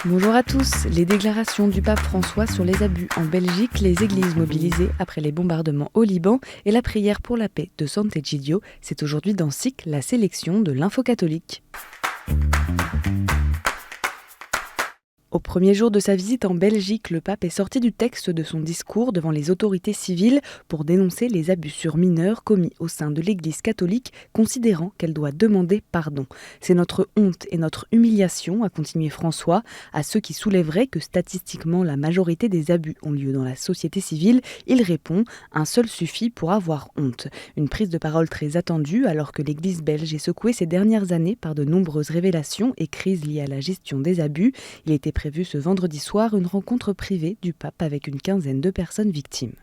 Bonjour à tous. Les déclarations du pape François sur les abus en Belgique, les églises mobilisées après les bombardements au Liban et la prière pour la paix de Sant'Egidio, c'est aujourd'hui dans SIC la sélection de l'info catholique. Au premier jour de sa visite en Belgique, le pape est sorti du texte de son discours devant les autorités civiles pour dénoncer les abus sur mineurs commis au sein de l'Église catholique, considérant qu'elle doit demander pardon. C'est notre honte et notre humiliation, a continué François, à ceux qui soulèveraient que statistiquement la majorité des abus ont lieu dans la société civile. Il répond « Un seul suffit pour avoir honte ». Une prise de parole très attendue alors que l'Église belge est secouée ces dernières années par de nombreuses révélations et crises liées à la gestion des abus. Il était prévu ce vendredi soir une rencontre privée du pape avec une quinzaine de personnes victimes.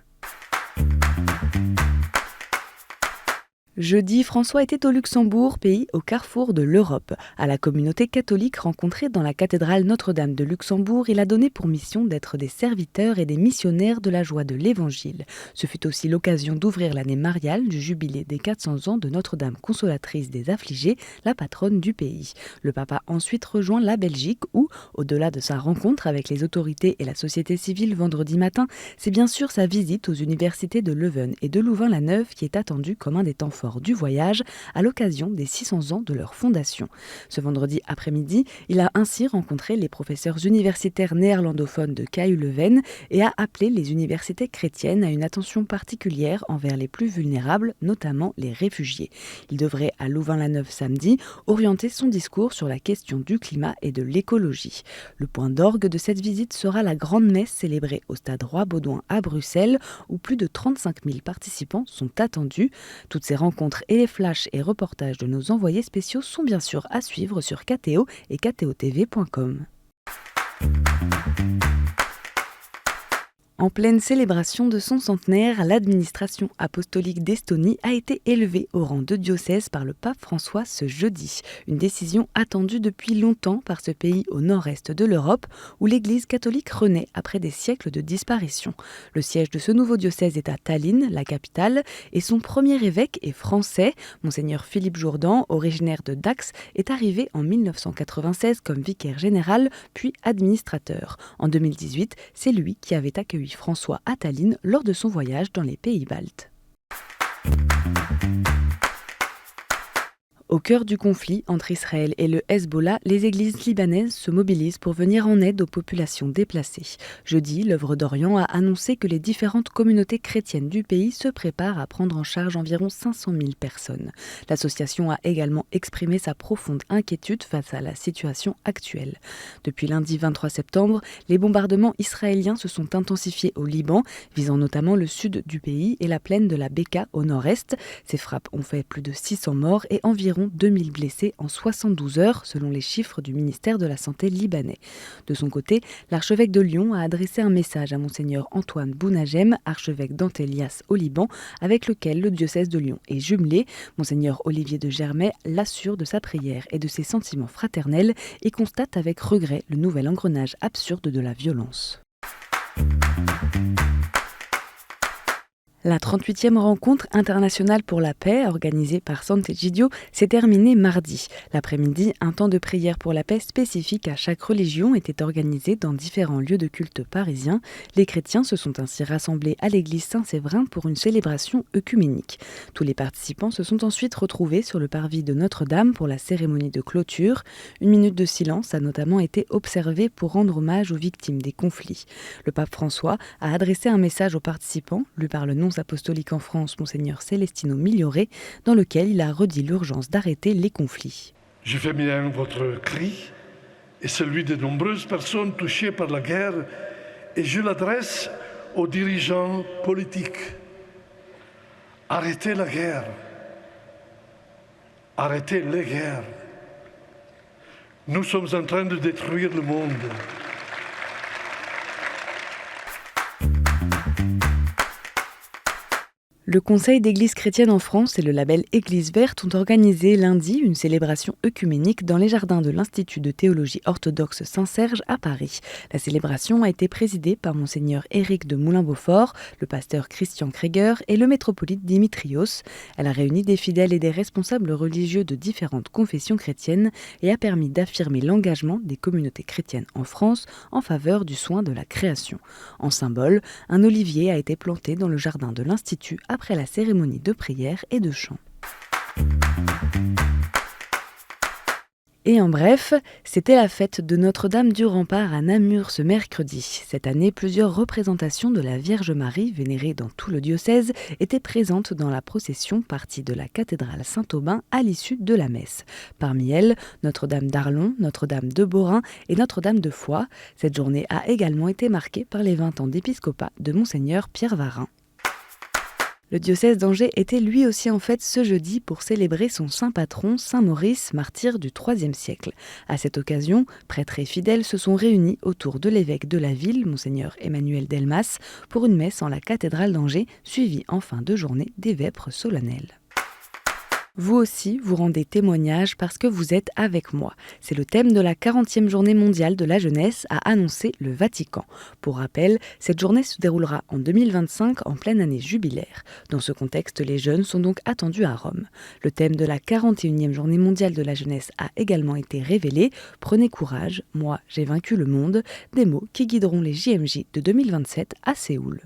Jeudi, François était au Luxembourg, pays au carrefour de l'Europe. À la communauté catholique rencontrée dans la cathédrale Notre-Dame de Luxembourg, il a donné pour mission d'être des serviteurs et des missionnaires de la joie de l'Évangile. Ce fut aussi l'occasion d'ouvrir l'année mariale du jubilé des 400 ans de Notre-Dame consolatrice des affligés, la patronne du pays. Le pape a ensuite rejoint la Belgique où, au-delà de sa rencontre avec les autorités et la société civile vendredi matin, c'est bien sûr sa visite aux universités de Leuven et de Louvain-la-Neuve qui est attendue comme un des temps forts du voyage à l'occasion des 600 ans de leur fondation. Ce vendredi après-midi, il a ainsi rencontré les professeurs universitaires néerlandophones de KU Leuven et a appelé les universités chrétiennes à une attention particulière envers les plus vulnérables, notamment les réfugiés. Il devrait, à Louvain-la-Neuve samedi, orienter son discours sur la question du climat et de l'écologie. Le point d'orgue de cette visite sera la grande messe célébrée au stade Roi-Baudouin à Bruxelles, où plus de 35 000 participants sont attendus. Toutes ces rencontres et les flashs et reportages de nos envoyés spéciaux sont bien sûr à suivre sur KTO et ktotv.com. En pleine célébration de son centenaire, l'administration apostolique d'Estonie a été élevée au rang de diocèse par le pape François ce jeudi. Une décision attendue depuis longtemps par ce pays au nord-est de l'Europe, où l'Église catholique renaît après des siècles de disparition. Le siège de ce nouveau diocèse est à Tallinn, la capitale, et son premier évêque est français. Monseigneur Philippe Jourdan, originaire de Dax, est arrivé en 1996 comme vicaire général, puis administrateur. En 2018, c'est lui qui avait accueilli François à Tallinn lors de son voyage dans les pays baltes. Au cœur du conflit entre Israël et le Hezbollah, les églises libanaises se mobilisent pour venir en aide aux populations déplacées. Jeudi, l'œuvre d'Orient a annoncé que les différentes communautés chrétiennes du pays se préparent à prendre en charge environ 500 000 personnes. L'association a également exprimé sa profonde inquiétude face à la situation actuelle. Depuis lundi 23 septembre, les bombardements israéliens se sont intensifiés au Liban, visant notamment le sud du pays et la plaine de la Beka au nord-est. Ces frappes ont fait plus de 600 morts et environ 2000 blessés en 72 heures, selon les chiffres du ministère de la Santé libanais. De son côté, l'archevêque de Lyon a adressé un message à Monseigneur Antoine Bounagem, archevêque d'Antélias au Liban, avec lequel le diocèse de Lyon est jumelé. Monseigneur Olivier de Germay l'assure de sa prière et de ses sentiments fraternels et constate avec regret le nouvel engrenage absurde de la violence. La 38e rencontre internationale pour la paix, organisée par Sant'Egidio, s'est terminée mardi. L'après-midi, un temps de prière pour la paix spécifique à chaque religion était organisé dans différents lieux de culte parisiens. Les chrétiens se sont ainsi rassemblés à l'église Saint-Séverin pour une célébration œcuménique. Tous les participants se sont ensuite retrouvés sur le parvis de Notre-Dame pour la cérémonie de clôture. Une minute de silence a notamment été observée pour rendre hommage aux victimes des conflits. Le pape François a adressé un message aux participants, lu par le nonce apostolique en France, Monseigneur Celestino Miglioré, dans lequel il a redit l'urgence d'arrêter les conflits. Je fais bien votre cri et celui de nombreuses personnes touchées par la guerre et je l'adresse aux dirigeants politiques. Arrêtez la guerre. Arrêtez les guerres. Nous sommes en train de détruire le monde. Le Conseil d'Église chrétienne en France et le label Église verte ont organisé lundi une célébration œcuménique dans les jardins de l'Institut de théologie orthodoxe Saint-Serge à Paris. La célébration a été présidée par Monseigneur Éric de Moulin-Beaufort, le pasteur Christian Krieger et le métropolite Dimitrios. Elle a réuni des fidèles et des responsables religieux de différentes confessions chrétiennes et a permis d'affirmer l'engagement des communautés chrétiennes en France en faveur du soin de la création. En symbole, un olivier a été planté dans le jardin de l'Institut après la cérémonie de prière et de chant. Et en bref, c'était la fête de Notre-Dame du Rempart à Namur ce mercredi. Cette année, plusieurs représentations de la Vierge Marie, vénérée dans tout le diocèse, étaient présentes dans la procession partie de la cathédrale Saint-Aubin à l'issue de la messe. Parmi elles, Notre-Dame d'Arlon, Notre-Dame de Beaurain et Notre-Dame de Foix. Cette journée a également été marquée par les 20 ans d'épiscopat de Monseigneur Pierre Varin. Le diocèse d'Angers était lui aussi en fête ce jeudi pour célébrer son saint patron, Saint Maurice, martyr du IIIe siècle. À cette occasion, prêtres et fidèles se sont réunis autour de l'évêque de la ville, Monseigneur Emmanuel Delmas, pour une messe en la cathédrale d'Angers, suivie en fin de journée des vêpres solennelles. Vous aussi, vous rendez témoignage parce que vous êtes avec moi. C'est le thème de la 40e journée mondiale de la jeunesse, a annoncé le Vatican. Pour rappel, cette journée se déroulera en 2025 en pleine année jubilaire. Dans ce contexte, les jeunes sont donc attendus à Rome. Le thème de la 41e journée mondiale de la jeunesse a également été révélé. Prenez courage, moi j'ai vaincu le monde, des mots qui guideront les JMJ de 2027 à Séoul.